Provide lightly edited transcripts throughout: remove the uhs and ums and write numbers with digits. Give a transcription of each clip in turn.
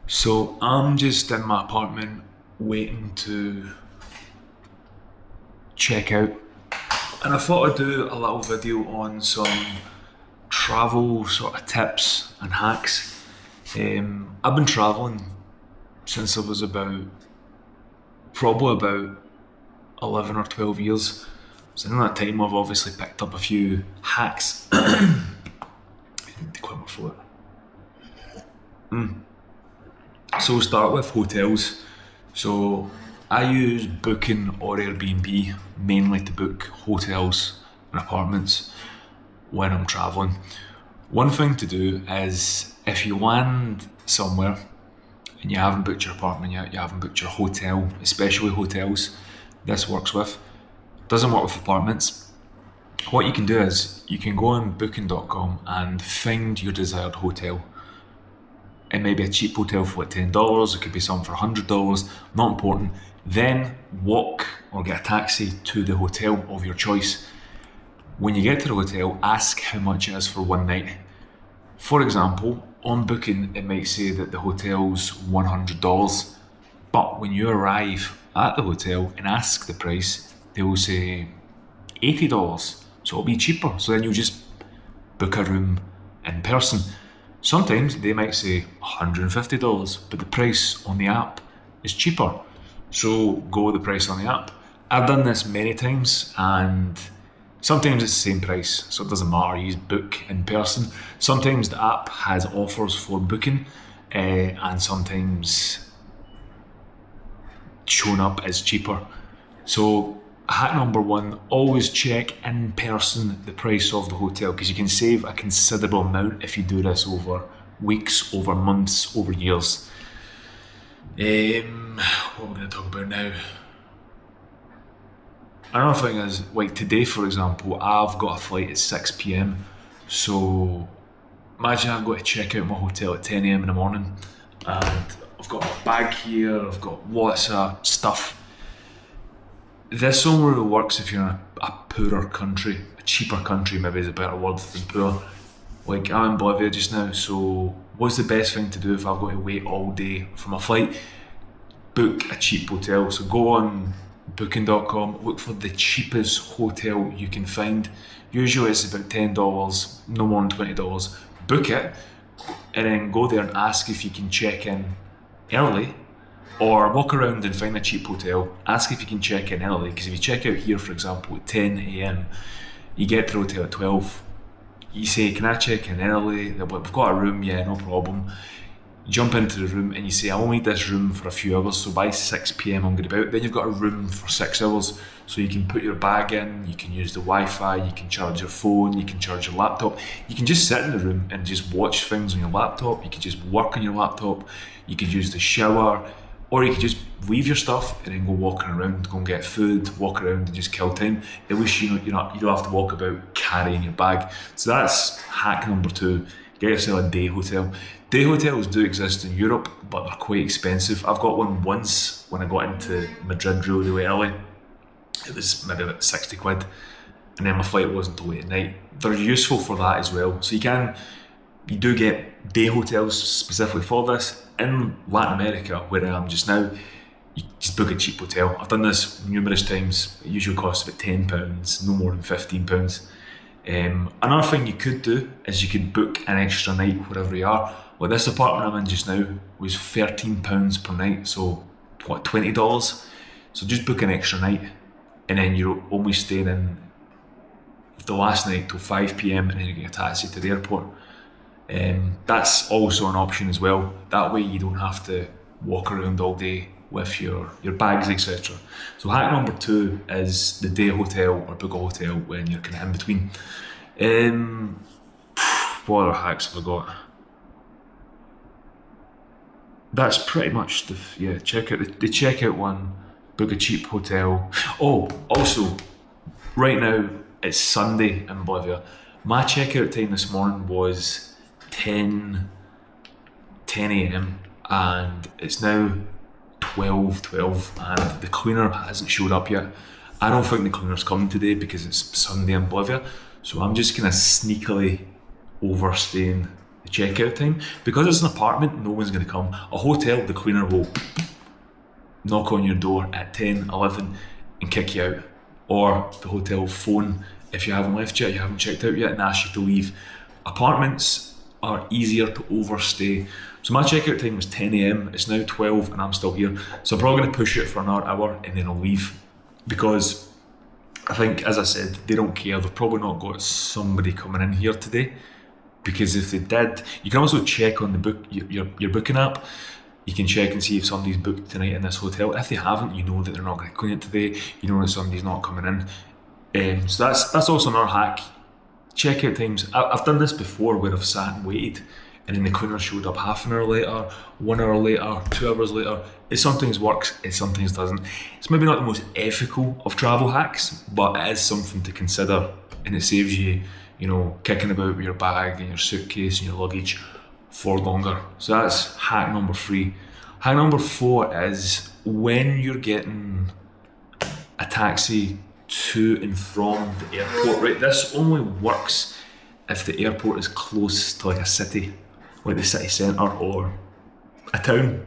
So I'm just in my apartment waiting to check out, and I thought I'd do a little video on some travel sort of tips and hacks. I've been traveling since I was probably about 11 or 12 years. So in that time I've obviously picked up a few hacks. To quit my throat. So we'll start with hotels. So I use Booking or Airbnb mainly to book hotels and apartments when I'm traveling. One thing to do is if you land somewhere and you haven't booked your apartment yet, you haven't booked your hotel, especially hotels, this works with. Doesn't work with apartments. What you can do is you can go on booking.com and find your desired hotel. It may be a cheap hotel for like $10, it could be some for $100, not important. Then walk or get a taxi to the hotel of your choice. When you get to the hotel, ask how much it is for one night. For example, on Booking, it might say that the hotel's $100, but when you arrive at the hotel and ask the price, they will say $80, so it'll be cheaper. So then you just book a room in person. Sometimes they might say $150, but the price on the app is cheaper. So go with the price on the app. I've done this many times and sometimes it's the same price, so it doesn't matter, you just book in person. Sometimes the app has offers for booking and sometimes showing up is cheaper. So hack number one, always check in person the price of the hotel because you can save a considerable amount if you do this over weeks, over months, over years. What am I going to talk about now? Another thing is, like today for example, I've got a flight at 6 p.m. So imagine I've got to check out my hotel at 10 a.m. in the morning and I've got my bag here, I've got lots of stuff. This only really works if you're in a poorer country, a cheaper country maybe is a better word than poor. Like I'm in Bolivia just now, so what's the best thing to do if I've got to wait all day for my flight? Book a cheap hotel. So go on booking.com, look for the cheapest hotel you can find. Usually it's about $10, no more than $20. Book it and then go there and ask if you can check in early. Or walk around and find a cheap hotel, ask if you can check in early, because if you check out here, for example, at 10 a.m, you get to the hotel at 12. You say, can I check in early? They're like, we've got a room, yeah, no problem. You jump into the room and you say, I only need this room for a few hours, so by 6 p.m. I'm going to be out. Then you've got a room for 6 hours, so you can put your bag in, you can use the Wi-Fi, you can charge your phone, you can charge your laptop. You can just sit in the room and just watch things on your laptop, you can just work on your laptop, you could use the shower, or you could just leave your stuff and then go walking around, go and get food, walk around and just kill time. At least you don't have to walk about carrying your bag. So that's hack number two. Get yourself a day hotel. Day hotels do exist in Europe, but they're quite expensive. I've got one once when I got into Madrid really early. It was maybe about 60 quid. And then my flight wasn't till late at night. They're useful for that as well. So you do get day hotels specifically for this. In Latin America, where I am just now, you just book a cheap hotel. I've done this numerous times. It usually costs about £10, no more than £15. Another thing you could do is you could book an extra night wherever you are. Well, this apartment I'm in just now was £13 per night, so what, $20? So just book an extra night, and then you're only staying in the last night till 5 p.m, and then you get a taxi to the airport. That's also an option as well. That way you don't have to walk around all day with your bags, etc. So hack number two is the day hotel or book a hotel when you're kind of in between. What other hacks have I got? That's pretty much check out the checkout one, book a cheap hotel. Oh, also, right now it's Sunday in Bolivia. My checkout time this morning was 10 a.m. and it's now 12 and the cleaner hasn't showed up yet. I don't think the cleaner's coming today because it's Sunday in Bolivia, so I'm just kind of sneakily overstaying the checkout time. Because it's an apartment, no one's going to come. A hotel, the cleaner will knock on your door at 10, 11 and kick you out. Or the hotel phone if you haven't left yet, you haven't checked out yet, and ask you to leave. Apartments are easier to overstay. So my checkout time was 10 a.m. It's now 12 and I'm still here. So I'm probably going to push it for another hour and then I'll leave, because I think, as I said, they don't care. They've probably not got somebody coming in here today, because if they did, you can also check on the book your booking app. You can check and see if somebody's booked tonight in this hotel. If they haven't, you know that they're not going to clean it today. You know that somebody's not coming in. So that's also another hack. Checkout times. I've done this before where I've sat and waited, and then the cleaner showed up half an hour later, 1 hour later, 2 hours later. It sometimes works, it sometimes doesn't. It's maybe not the most ethical of travel hacks, but it is something to consider, and it saves you, kicking about with your bag and your suitcase and your luggage for longer. So that's hack number 3. Hack number 4 is when you're getting a taxi to and from the airport, right? This only works if the airport is close to like a city, like the city centre or a town.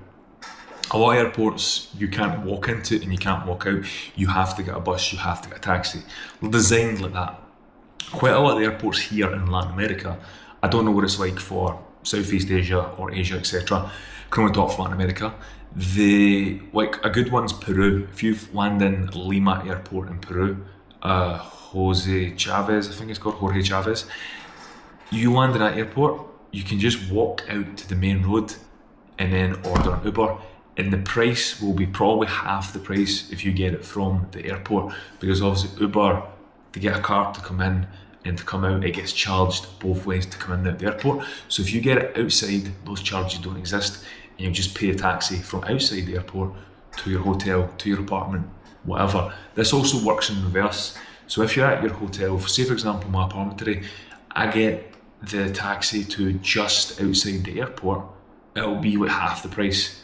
A lot of airports you can't walk into and you can't walk out. You have to get a bus, you have to get a taxi. They're designed like that. Quite a lot of the airports here in Latin America, I don't know what it's like for Southeast Asia or Asia, etc. Can only talk for Latin America. Like a good one's Peru. If you've landed in Lima Airport in Peru, Jorge Chavez, you land in that airport, you can just walk out to the main road and then order an Uber, and the price will be probably half the price if you get it from the airport, because obviously Uber, to get a car to come in and to come out, it gets charged both ways to come in and out the airport. So if you get it outside, those charges don't exist, and you just pay a taxi from outside the airport to your hotel, to your apartment, whatever. This also works in reverse. So if you're at your hotel, say for example my apartment today, I get the taxi to just outside the airport, it'll be like half the price,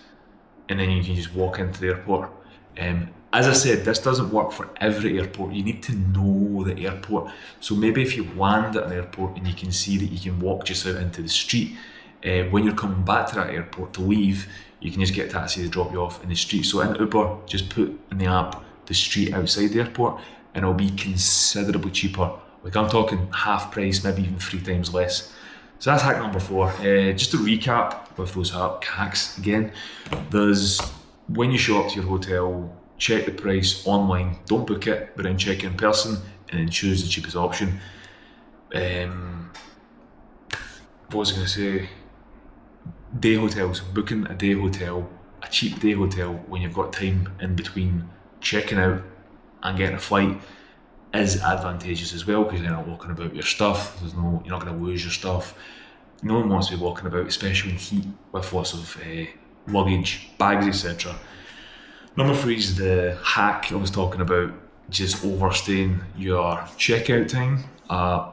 and then you can just walk into the airport. As I said, this doesn't work for every airport. You need to know the airport. So maybe if you land at an airport and you can see that you can walk just out into the street, when you're coming back to that airport to leave, you can just get a taxi to drop you off in the street. So in Uber, just put in the app the street outside the airport, and it'll be considerably cheaper. Like I'm talking half price, maybe even 3 times less. So that's hack number 4. Just to recap with those hacks again, there's when you show up to your hotel, check the price online, don't book it, but then check in person and then choose the cheapest option. What was I going to say? Day hotels, booking a day hotel, a cheap day hotel when you've got time in between checking out and getting a flight is advantageous as well, because you're not walking about your stuff. You're not going to lose your stuff. No one wants to be walking about, especially in heat, with lots of luggage, bags, etc. Number 3 is the hack I was talking about, just overstaying your checkout time.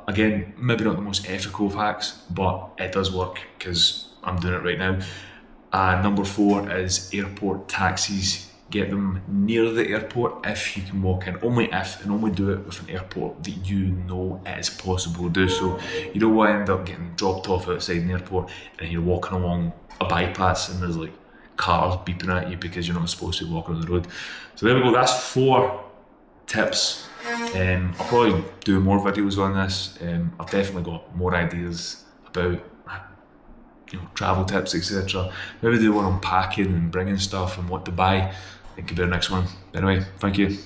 Again, maybe not the most ethical of hacks, but it does work because I'm doing it right now. Number 4 is airport taxis. Get them near the airport if you can walk in. Only if, and only do it with an airport that you know it is possible to do. So you don't want to end up getting dropped off outside an airport and you're walking along a bypass and there's like cars beeping at you because you're not supposed to be walking on the road. So there we go, that's 4 tips. I'll probably do more videos on this. I've definitely got more ideas about travel tips, etc. Maybe do one on packing and bringing stuff and what to buy. I think it'll be the next one. Anyway, thank you.